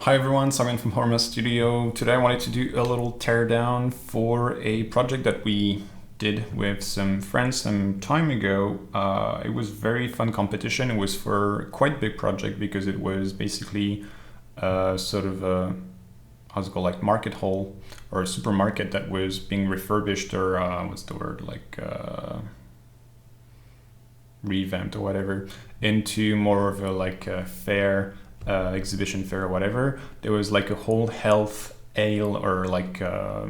Hi everyone, Simon from Horoma Studio. Today I wanted to do a little teardown for a project that we did with some friends some time ago. It was very fun competition. It was for quite a big project because it was basically sort of a, how's it called, like market hall or a supermarket that was being refurbished or what's the word, like revamped or whatever into more of a like a fair exhibition fair or whatever. There was like a whole health ale or like a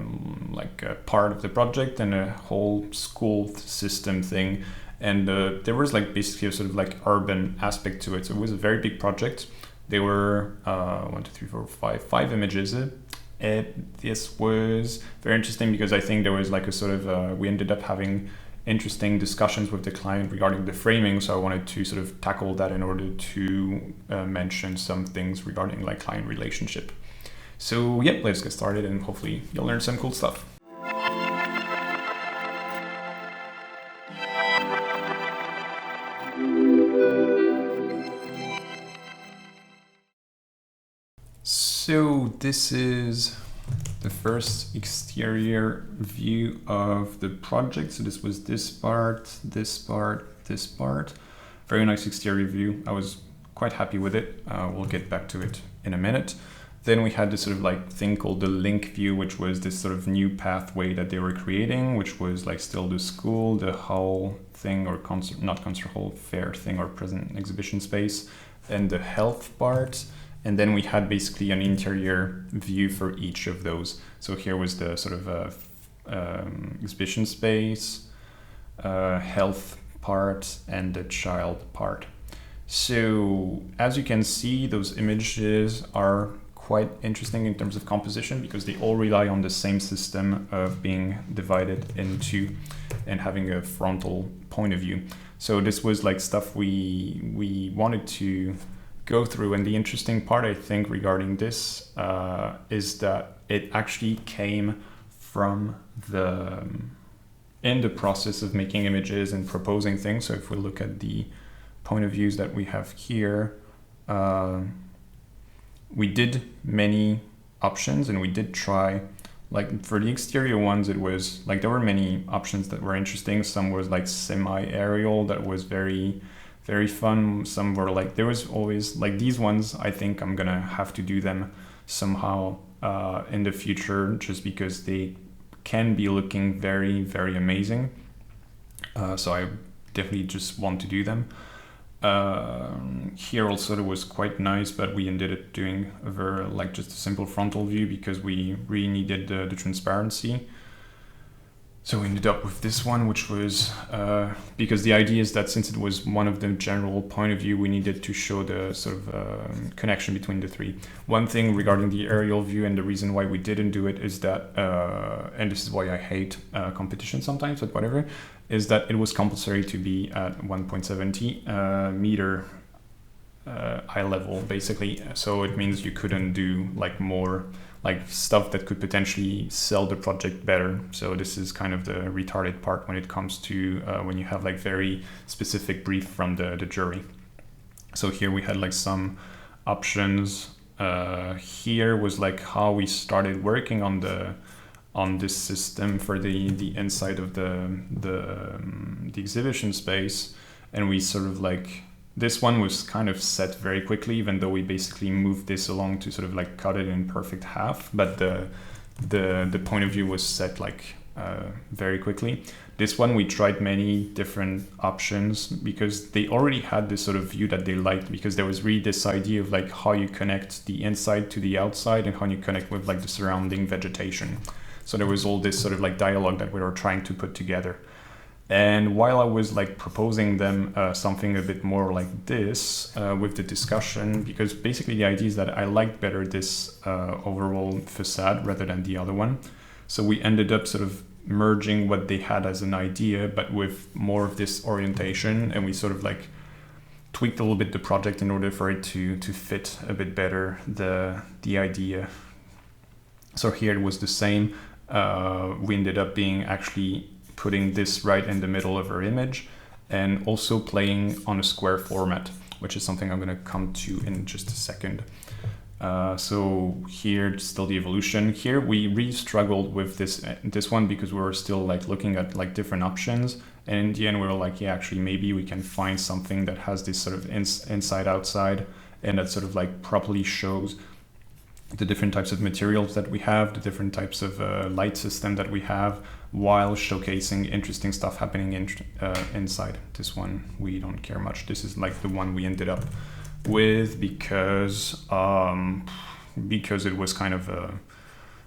part of the project and a whole school system thing, and there was like basically a sort of like urban aspect to it. So it was a very big project. There were 5 images. This was very interesting because I think there was like a sort of we ended up having interesting discussions with the client regarding the framing, so I wanted to sort of tackle that in order to mention some things regarding like client relationship. So yep, let's get started and hopefully you'll learn some cool stuff. So this is the first exterior view of the project. So this was this part, this part, this part. Very nice exterior view. I was quite happy with it. We'll get back to it in a minute. Then we had this sort of like thing called the link view, which was this sort of new pathway that they were creating, which was like still the school, the hall thing, or not concert hall, fair thing, or present exhibition space, then the health part. And then we had basically an interior view for each of those. So here was the sort of exhibition space, health part, and the child part. So as you can see, those images are quite interesting in terms of composition because they all rely on the same system of being divided into and having a frontal point of view. So this was like stuff we wanted to go through, and the interesting part I think regarding this is that it actually came from in the process of making images and proposing things. So if we look at the point of views that we have here, we did many options and we did try, like for the exterior ones, it was like there were many options that were interesting. Some was like semi-aerial that was very fun. Some were like, there was always like these ones, I think I'm gonna have to do them somehow in the future just because they can be looking very amazing. So I definitely just want to do them. Here also it was quite nice, but we ended up doing a very like just a simple frontal view because we really needed the transparency. So we ended up with this one, which was because the idea is that since it was one of the general point of view, we needed to show the sort of connection between the three. One thing regarding the aerial view and the reason why we didn't do it is that, and this is why I hate competition sometimes, but whatever, is that it was compulsory to be at 1.70 meter eye level, basically. So it means you couldn't do like more like stuff that could potentially sell the project better. So this is kind of the retarded part when it comes to when you have like very specific brief from the jury. So here we had like some options. Here was like how we started working on this system for the inside of the exhibition space, and we sort of like, this one was kind of set very quickly, even though we basically moved this along to sort of like cut it in perfect half, but the point of view was set like very quickly. This one we tried many different options because they already had this sort of view that they liked, because there was really this idea of like how you connect the inside to the outside and how you connect with like the surrounding vegetation. So there was all this sort of like dialogue that we were trying to put together. And while I was like proposing them something a bit more like this with the discussion, because basically the idea is that I liked better this overall facade rather than the other one. So we ended up sort of merging what they had as an idea, but with more of this orientation, and we sort of like tweaked a little bit the project in order for it to fit a bit better the idea. So here it was the same. We ended up being actually putting this right in the middle of our image and also playing on a square format, which is something I'm going to come to in just a second. So here, still the evolution. Here we really struggled with this one because we were still like looking at like different options. And in the end, we were like, yeah, actually, maybe we can find something that has this sort of inside outside, and that sort of like properly shows the different types of materials that we have, the different types of light system that we have, while showcasing interesting stuff happening inside. This one we don't care much. This is like the one we ended up with because it was kind of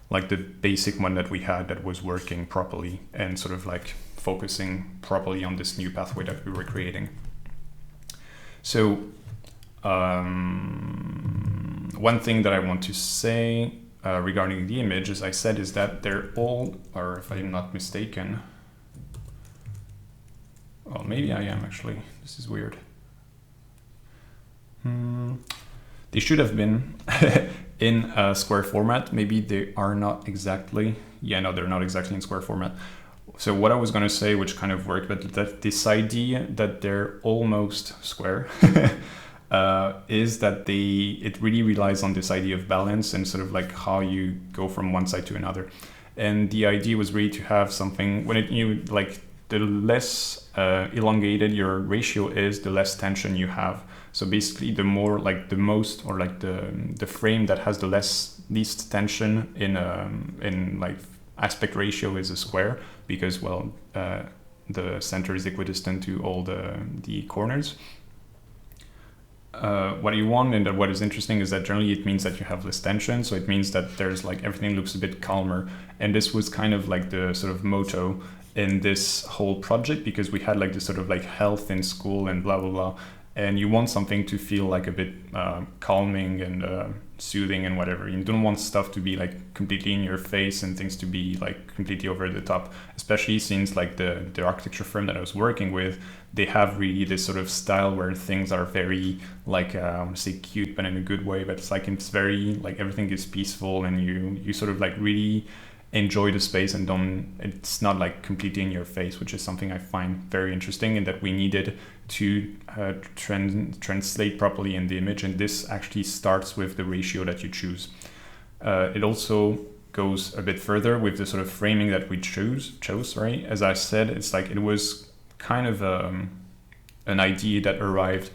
like the basic one that we had that was working properly and sort of like focusing properly on this new pathway that we were creating. So one thing that I want to say regarding the image, as I said, is that they're all, or if I'm not mistaken, well, maybe I am actually, this is weird. They should have been in a square format. Maybe they are not exactly. Yeah, no, they're not exactly in square format. So what I was going to say, which kind of worked, but that this idea that they're almost square is that it really relies on this idea of balance and sort of like how you go from one side to another. And the idea was really to have something when the less elongated your ratio is, the less tension you have. So basically, the more like the most, or like the frame that has the least tension in like aspect ratio is a square, because well the center is equidistant to all the corners. What you want and what is interesting is that generally it means that you have less tension, so it means that there's like everything looks a bit calmer, and this was kind of like the sort of motto in this whole project, because we had like this sort of like health in school and blah blah blah, and you want something to feel like a bit calming and soothing and whatever. You don't want stuff to be like completely in your face and things to be like completely over the top, especially since like the architecture firm that I was working with, they have really this sort of style where things are very like I want to say cute, but in a good way, but it's very like everything is peaceful, and you sort of like really enjoy the space and it's not like completely in your face, which is something I find very interesting and that we needed to translate properly in the image. And this actually starts with the ratio that you choose. It also goes a bit further with the sort of framing that we chose, right? As I said, it's like it was kind of an idea that arrived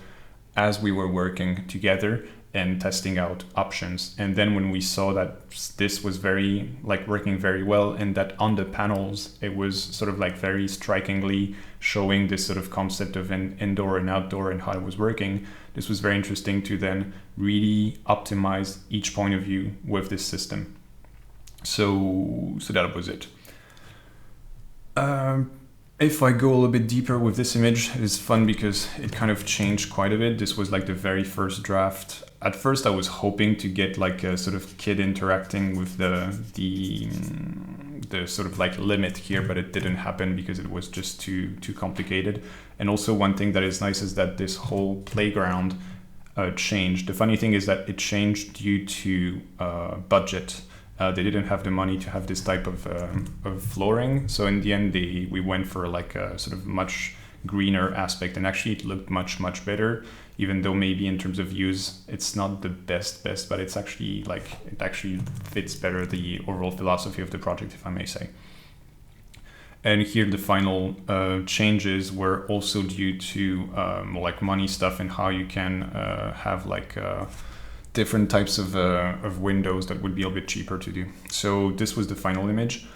as we were working together and testing out options. And then when we saw that this was very like working very well, and that on the panels it was sort of like very strikingly showing this sort of concept of an indoor and outdoor and how it was working, this was very interesting to then really optimize each point of view with this system. So that was it. If I go a little bit deeper with this image, it's fun because it kind of changed quite a bit. This was like the very first draft. At first I was hoping to get like a sort of kid interacting with the sort of like limit here, but it didn't happen because it was just too complicated. And also one thing that is nice is that this whole playground changed. The funny thing is that it changed due to budget. They didn't have the money to have this type of flooring. So in the end, we went for like a sort of much greener aspect, and actually it looked much better, even though maybe in terms of use, it's not the best, but it's actually like, it actually fits better the overall philosophy of the project, if I may say. And here the final changes were also due to more like money stuff and how you can have like different types of windows that would be a bit cheaper to do. So this was the final image.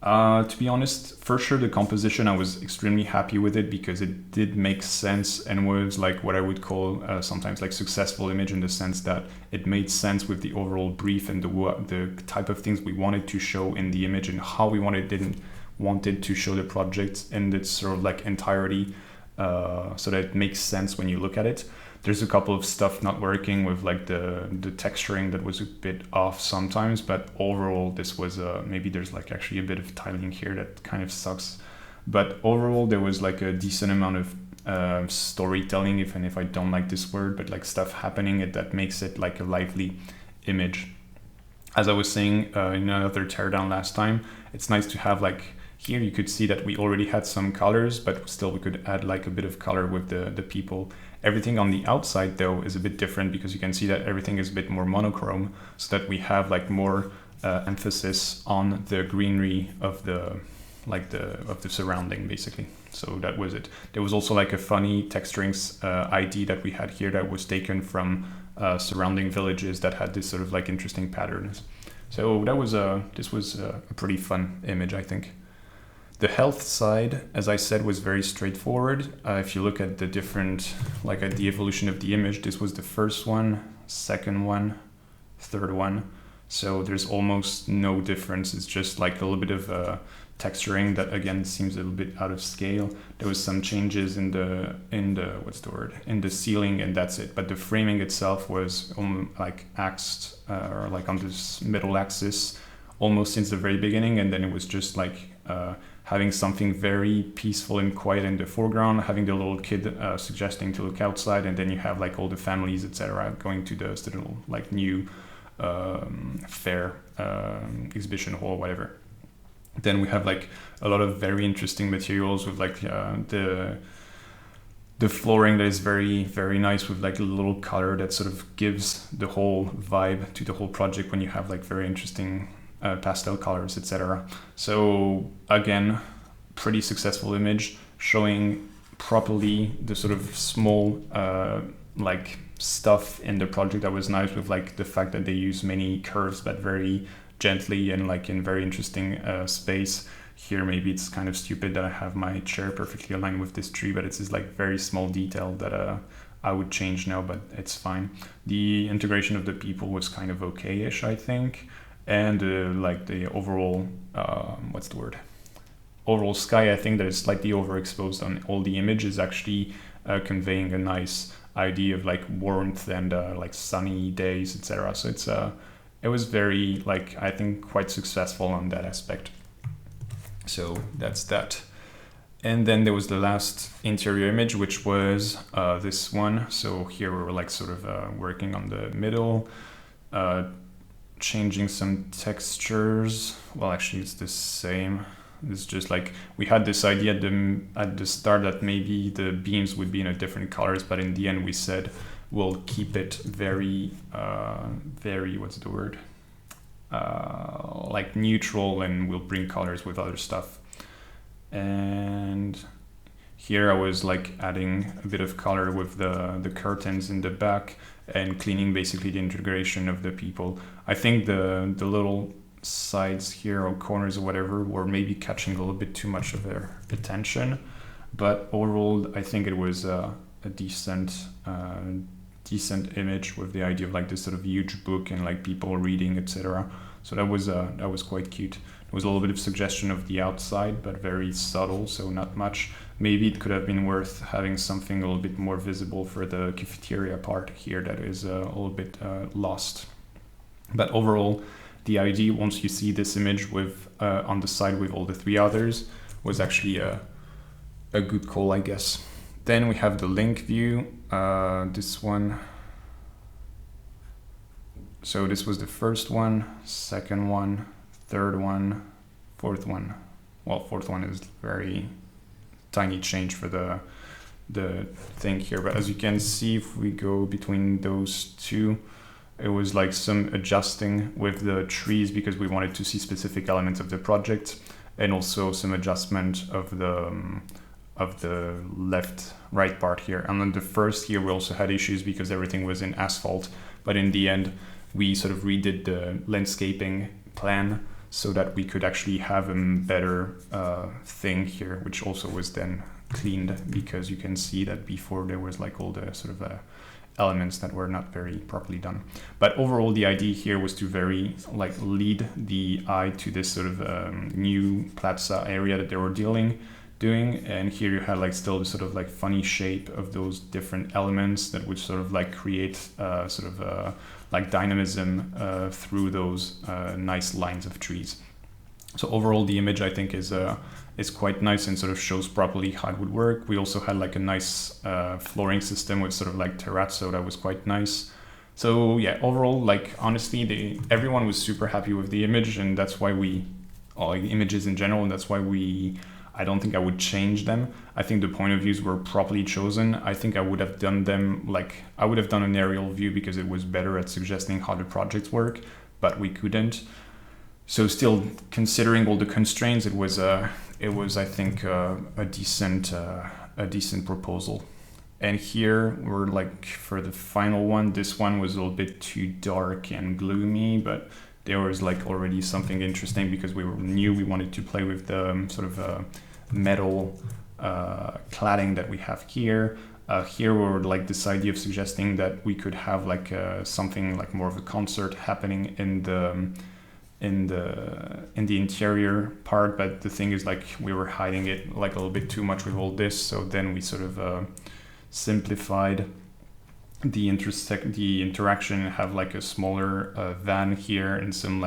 To be honest, for sure the composition, I was extremely happy with it because it did make sense and was like what I would call sometimes like successful image, in the sense that it made sense with the overall brief and the type of things we wanted to show in the image and how we wanted to show the project in its sort of like entirety, so that it makes sense when you look at it. There's a couple of stuff not working with like the texturing that was a bit off sometimes, but overall this was maybe there's like actually a bit of tiling here that kind of sucks. But overall there was like a decent amount of storytelling, if I don't like this word, but like stuff happening that makes it like a lively image. As I was saying in another teardown last time, it's nice to have like, here you could see that we already had some colors, but still we could add like a bit of color with the people. Everything on the outside though is a bit different because you can see that everything is a bit more monochrome, so that we have like more emphasis on the greenery of the surrounding basically. So that was it. There was also like a funny texturing ID that we had here that was taken from surrounding villages that had this sort of like interesting patterns. So that was this was a pretty fun image, I think. The health side, as I said, was very straightforward. If you look at the different, like at the evolution of the image, this was the first one, second one, third one. So there's almost no difference. It's just like a little bit of texturing that again seems a little bit out of scale. There was some changes in the in the ceiling, and that's it. But the framing itself was like axed or like on this middle axis almost since the very beginning, and then it was just like having something very peaceful and quiet in the foreground, having the little kid suggesting to look outside, and then you have like all the families, etc., going to the little like new fair exhibition hall, whatever. Then we have like a lot of very interesting materials with like the flooring that is very, very nice with like a little color that sort of gives the whole vibe to the whole project when you have like very interesting pastel colors, etc. So again, pretty successful image showing properly the sort of small like stuff in the project that was nice, with like the fact that they use many curves but very gently and like in very interesting space. Here maybe it's kind of stupid that I have my chair perfectly aligned with this tree, but it's this like very small detail that I would change now, but it's fine. The integration of the people was kind of okay-ish, I think, and like the overall overall sky, I think that is slightly overexposed on all the images, actually conveying a nice idea of like warmth and like sunny days, etc. So it was very, like, I think quite successful on that aspect. So that's that. And then there was the last interior image, which was this one. So here we were like sort of working on the middle, changing some textures. Well, actually it's the same. It's just like we had this idea at the start that maybe the beams would be in a different colors, but in the end we said we'll keep it very, very, what's the word? Like neutral, and we'll bring colors with other stuff. And here I was like adding a bit of color with the curtains in the back and cleaning basically the integration of the people. I think the little sides here or corners or whatever were maybe catching a little bit too much of their attention, but overall I think it was a decent image with the idea of like this sort of huge book and like people reading, etc. So that was quite cute. There was a little bit of suggestion of the outside, but very subtle, so not much. Maybe it could have been worth having something a little bit more visible for the cafeteria part here that is a little bit lost. But overall, the idea, once you see this image with on the side with all the three others, was actually a good call, I guess. Then we have the link view, this one. So this was the first one, second one, third one, fourth one. Well, fourth one is very tiny change for the thing here. But as you can see, if we go between those two, it was like some adjusting with the trees because we wanted to see specific elements of the project, and also some adjustment of the right part here. And then the first here, we also had issues because everything was in asphalt, but in the end, we sort of redid the landscaping plan so that we could actually have a better thing here, which also was then cleaned, because you can see that before there was like all the sort of elements that were not very properly done. But overall, the idea here was to very like lead the eye to this sort of new plaza area that they were doing. And here you had like still the sort of like funny shape of those different elements that would sort of like create sort of like dynamism through those nice lines of trees. So overall, the image I think is quite nice and sort of shows properly how it would work. We also had like a nice flooring system with sort of like terrazzo that was quite nice. So yeah, overall, like honestly, everyone was super happy with the image, and that's why images in general, and that's why we I don't think I would change them. I think the point of views were properly chosen. I think I would have done them I would have done an aerial view because it was better at suggesting how the projects work, but we couldn't. So still, considering all the constraints, it was I think a decent proposal. And here we're for the final one, this one was a little bit too dark and gloomy, but there was already something interesting because we knew we wanted to play with the sort of metal cladding that we have here. Here we were this idea of suggesting that we could have something more of a concert happening in the interior part, but the thing is we were hiding it a little bit too much with all this, so then we sort of simplified the interaction and have a smaller van here and some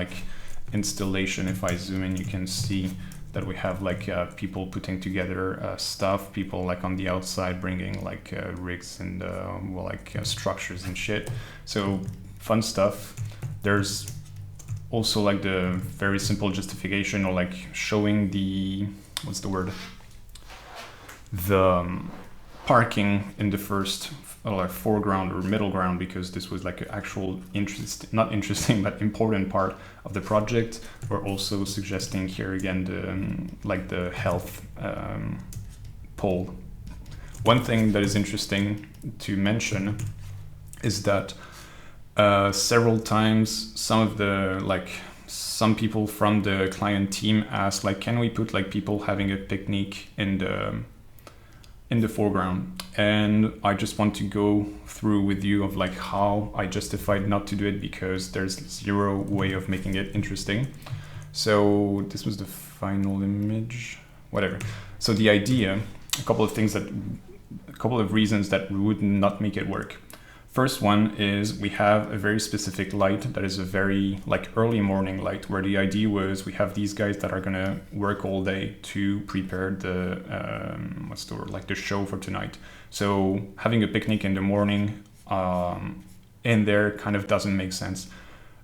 installation. If I zoom in, you can see that we have people putting together stuff, people on the outside bringing rigs and structures and shit. So fun stuff. There's also the very simple justification or showing the parking in the first foreground or middle ground, because this was actual not interesting but important part of the project. We're also suggesting here again the health pole. One thing that is interesting to mention is that several times some people from the client team asked can we put people having a picnic in the foreground, and I just want to go through with you of how I justified not to do it, because there's zero way of making it interesting. So this was the final image, whatever. So the idea, a couple of reasons that would not make it work. First one is we have a very specific light that is a very early morning light, where the idea was we have these guys that are gonna work all day to prepare the the show for tonight. So having a picnic in the morning in there kind of doesn't make sense.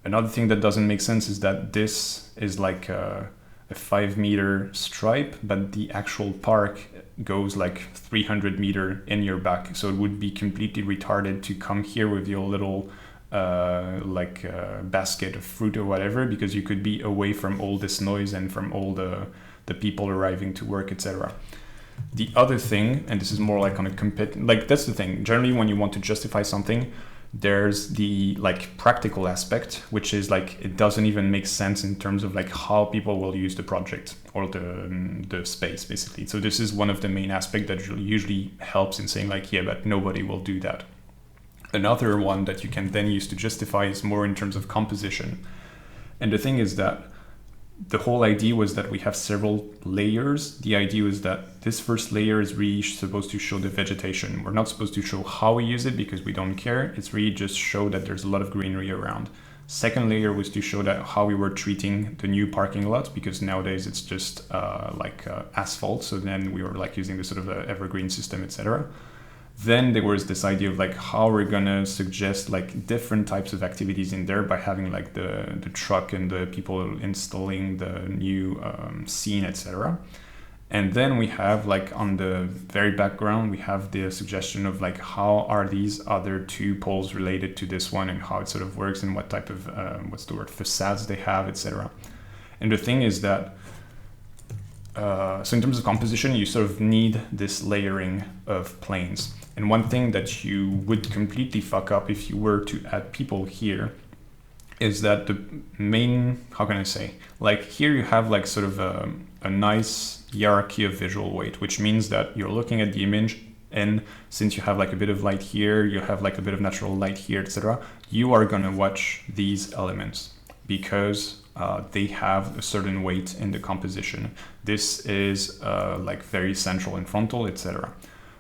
Another thing that doesn't make sense is that this is a 5-meter stripe, but the actual park goes 300 meter in your back. So it would be completely retarded to come here with your little basket of fruit or whatever, because you could be away from all this noise and from all the people arriving to work, etc. The other thing, and this is more on a that's the thing, generally when you want to justify something, there's the practical aspect, which is it doesn't even make sense in terms of how people will use the project or the space, basically. So this is one of the main aspects that usually helps in saying yeah, but nobody will do that. Another one that you can then use to justify is more in terms of composition. And the thing is that the whole idea was that we have several layers. The idea was that this first layer is really supposed to show the vegetation. We're not supposed to show how we use it because we don't care. It's really just show that there's a lot of greenery around. Second layer was to show that how we were treating the new parking lot, because nowadays it's just asphalt. So then we were using this sort of evergreen system, etc. Then there was this idea of how we're gonna suggest different types of activities in there by having the truck and the people installing the new scene, etc. And then we have on the very background, we have the suggestion of how are these other two poles related to this one and how it sort of works and what type of facades they have, etc. And the thing is that so in terms of composition, you sort of need this layering of planes. And one thing that you would completely fuck up if you were to add people here is that the main, how can I say, here you have sort of a nice hierarchy of visual weight, which means that you're looking at the image, and since you have a bit of light here, you have a bit of natural light here, etc., you are gonna watch these elements because they have a certain weight in the composition. This is very central and frontal, etc.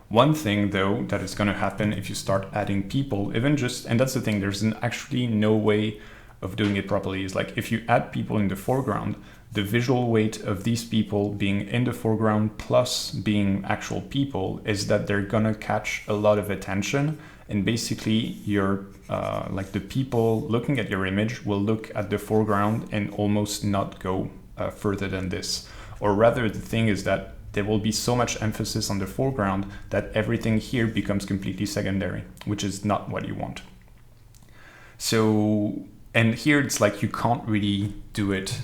One thing though that is going to happen if you start adding people, and that's the thing, there's actually no way of doing it properly, is if you add people in the foreground, the visual weight of these people being in the foreground plus being actual people is that they're going to catch a lot of attention, and basically your the people looking at your image will look at the foreground and almost not go further than this. Or rather, the thing is that there will be so much emphasis on the foreground that everything here becomes completely secondary, which is not what you want. So, and here it's like you can't really do it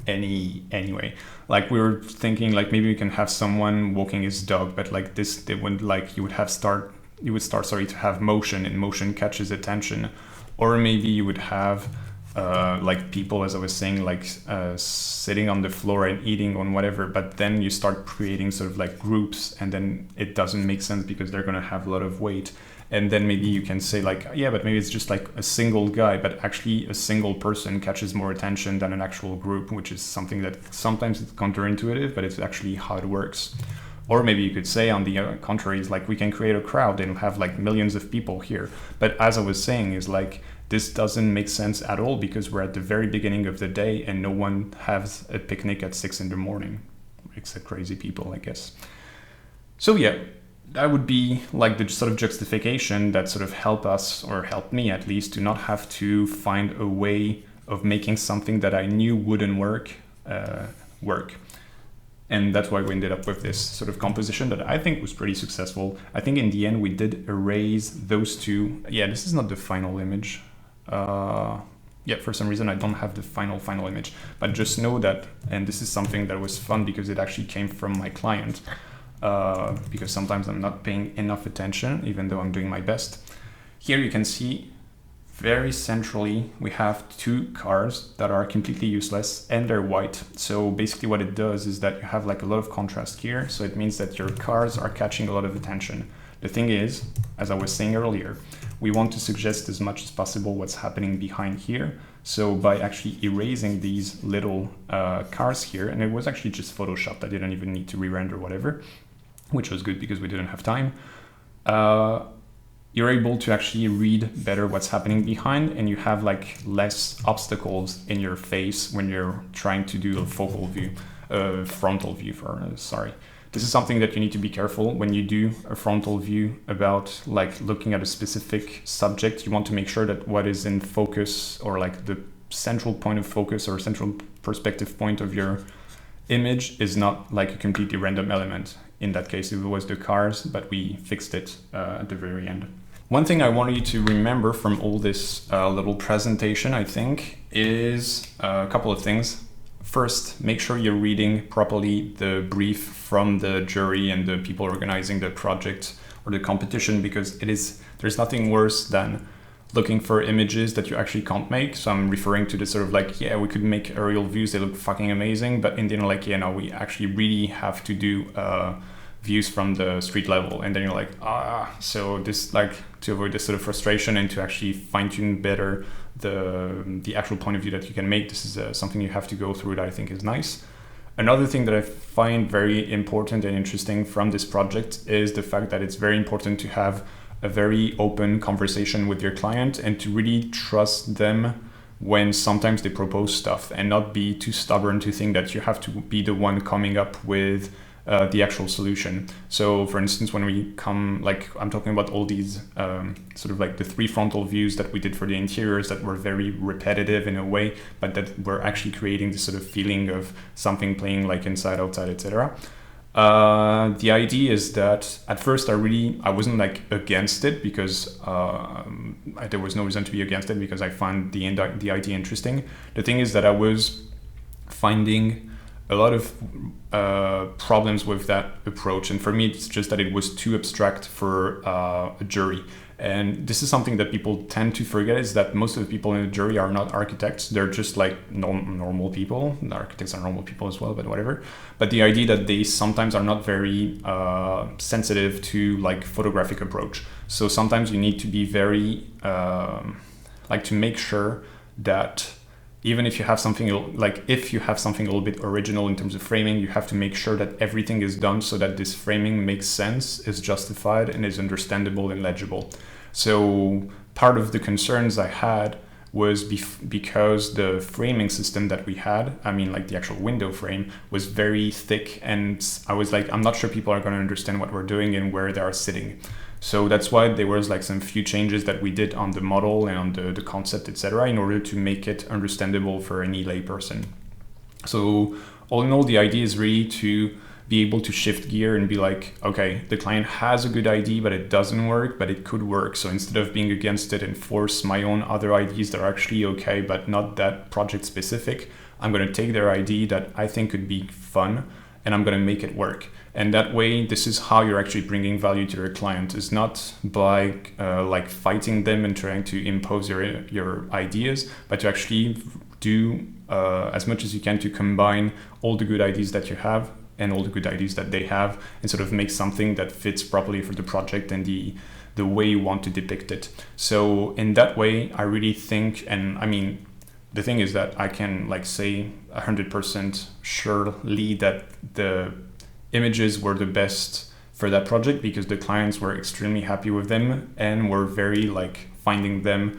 anyway. Like we were thinking like maybe we can have someone walking his dog, but like this, they would like, you would start to have motion, and motion catches attention. Or maybe you would have like people, as I was saying, like sitting on the floor and eating on whatever, but then you start creating sort of like groups, and then it doesn't make sense because they're going to have a lot of weight. And then maybe you can say like, yeah, but maybe it's just like a single guy, but actually a single person catches more attention than an actual group, which is something that sometimes it's counterintuitive, but it's actually how it works. Or maybe you could say on the contrary, is like we can create a crowd and have like millions of people here. But as I was saying, is like this doesn't make sense at all because we're at the very beginning of the day and no one has a picnic at 6 a.m, except crazy people, I guess. So yeah, that would be like the sort of justification that sort of help us, or help me at least, to not have to find a way of making something that I knew wouldn't work. And that's why we ended up with this sort of composition that I think was pretty successful. I think in the end we did erase those two. Yeah, this is not the final image. Yeah, for some reason I don't have the final image. But just know that, and this is something that was fun because it actually came from my client. Because sometimes I'm not paying enough attention, even though I'm doing my best. Here you can see very centrally, we have two cars that are completely useless and they're white. So basically what it does is that you have like a lot of contrast here. So it means that your cars are catching a lot of attention. The thing is, as I was saying earlier, we want to suggest as much as possible what's happening behind here. So by actually erasing these little cars here, and it was actually just photoshopped, I didn't even need to re-render whatever, which was good because we didn't have time. You're able to actually read better what's happening behind, and you have like less obstacles in your face when you're trying to do a frontal view. This is something that you need to be careful when you do a frontal view about like looking at a specific subject. You want to make sure that what is in focus, or like the central point of focus or central perspective point of your image, is not like a completely random element. In that case, it was the cars, but we fixed it at the very end. One thing I want you to remember from all this little presentation, I think, is a couple of things. First, make sure you're reading properly the brief from the jury and the people organizing the project or the competition, because there's nothing worse than looking for images that you actually can't make. So I'm referring to the sort of like, yeah, we could make aerial views, they look fucking amazing, but in the end, like, yeah, no, we actually really have to do views from the street level. And then you're like, so this, like, to avoid this sort of frustration and to actually fine tune better the actual point of view that you can make, this is something you have to go through that I think is nice. Another thing that I find very important and interesting from this project is the fact that it's very important to have a very open conversation with your client and to really trust them when sometimes they propose stuff, and not be too stubborn to think that you have to be the one coming up with the actual solution. So for instance, when we come, like I'm talking about all these sort of like the 3 frontal views that we did for the interiors that were very repetitive in a way, but that were actually creating this sort of feeling of something playing like inside, outside, etc. The idea is that at first I wasn't like against it, because there was no reason to be against it, because I find the idea interesting. The thing is that I was finding a lot of problems with that approach, and for me it's just that it was too abstract for a jury. And this is something that people tend to forget, is that most of the people in the jury are not architects. They're just like normal people. The architects are normal people as well, but whatever. But the idea that they sometimes are not very sensitive to like photographic approach. So sometimes you need to be very like to make sure that even if you have something like, if you have something a little bit original in terms of framing, you have to make sure that everything is done so that this framing makes sense, is justified, and is understandable and legible. So part of the concerns I had was because the framing system that we had, I mean like the actual window frame, was very thick, and I was like, I'm not sure people are going to understand what we're doing and where they are sitting. So that's why there was like some few changes that we did on the model and on the concept, etc., in order to make it understandable for any lay person. So all in all, the idea is really to be able to shift gear and be like, okay, the client has a good idea, but it doesn't work, but it could work. So instead of being against it and force my own other ideas that are actually okay, but not that project specific, I'm going to take their idea that I think could be fun and I'm going to make it work. And that way, this is how you're actually bringing value to your client. It's not by like fighting them and trying to impose your ideas, but to actually do as much as you can to combine all the good ideas that you have and all the good ideas that they have, and sort of make something that fits properly for the project and the way you want to depict it. So in that way, I really think, and I mean, the thing is that I can like say 100% surely that the images were the best for that project because the clients were extremely happy with them and were very like finding that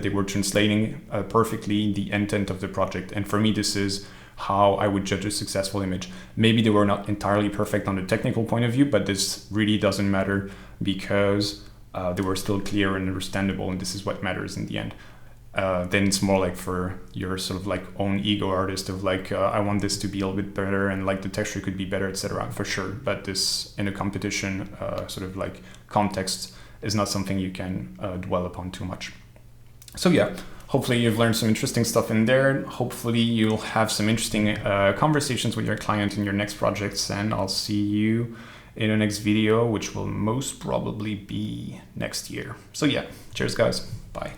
they were translating perfectly the intent of the project. And for me, this is how I would judge a successful image. Maybe they were not entirely perfect on the technical point of view, but this really doesn't matter because they were still clear and understandable, and this is what matters in the end. Then it's more like for your sort of like own ego artist of like, I want this to be a little bit better and like the texture could be better, etc. for sure. But this in a competition sort of like context is not something you can dwell upon too much. So yeah, hopefully you've learned some interesting stuff in there. Hopefully you'll have some interesting conversations with your client in your next projects, and I'll see you in the next video, which will most probably be next year. So yeah, cheers guys, bye.